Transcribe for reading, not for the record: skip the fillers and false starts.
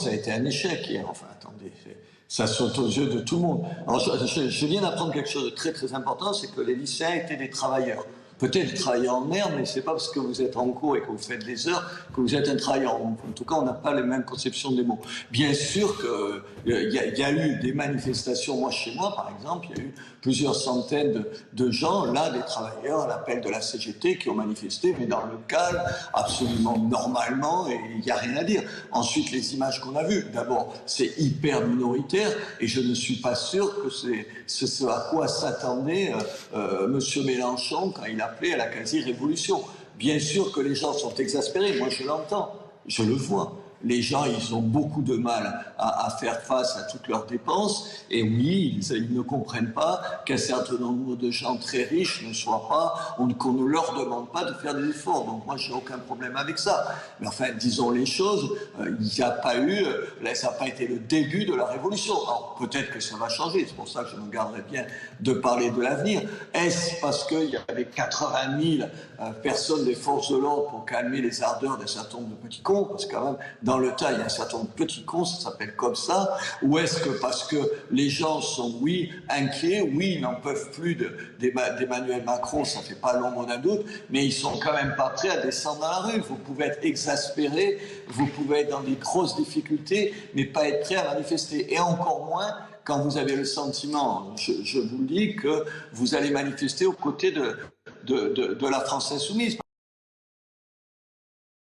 ça a été un échec hier. Enfin, attendez, ça saute aux yeux de tout le monde. Alors, je viens d'apprendre quelque chose de très très important, c'est que les lycéens étaient des travailleurs. Peut-être travailleurs en herbe, mais c'est pas parce que vous êtes en cours et que vous faites des heures que vous êtes un travailleur. En tout cas, on n'a pas les mêmes conceptions des mots. Bien sûr qu'il y a eu des manifestations. Moi, chez moi, par exemple, il y a eu plusieurs centaines de gens, là, des travailleurs, à l'appel de la CGT, qui ont manifesté, mais dans le calme, absolument normalement, et il n'y a rien à dire. Ensuite, les images qu'on a vues. D'abord, c'est hyper minoritaire, et je ne suis pas sûr que c'est ce à quoi s'attendait M. Mélenchon quand il appelait à la quasi-révolution. Bien sûr que les gens sont exaspérés, moi je l'entends, je le vois. Les gens, ils ont beaucoup de mal à faire face à toutes leurs dépenses. Et oui, ils ne comprennent pas qu'un certain nombre de gens très riches ne soient pas, qu'on ne leur demande pas de faire des efforts. Donc moi, j'ai aucun problème avec ça. Mais enfin, disons les choses, il n'y a pas eu, ça n'a pas été le début de la révolution. Alors peut-être que ça va changer, c'est pour ça que je me garderai bien de parler de l'avenir. Est-ce parce qu'il y avait 80 000 personnes des forces de l'ordre pour calmer les ardeurs d'un certain nombre de petits cons, parce que quand même, dans le tas, il y a un certain nombre de petits cons, ça s'appelle comme ça, ou est-ce que parce que les gens sont, oui, inquiets, oui, ils n'en peuvent plus d'Emmanuel Macron, ça fait pas l'ombre d'un doute, mais ils sont quand même pas prêts à descendre dans la rue. Vous pouvez être exaspéré, vous pouvez être dans des grosses difficultés, mais pas être prêt à manifester. Et encore moins quand vous avez le sentiment, je vous le dis, que vous allez manifester aux côtés de la France insoumise.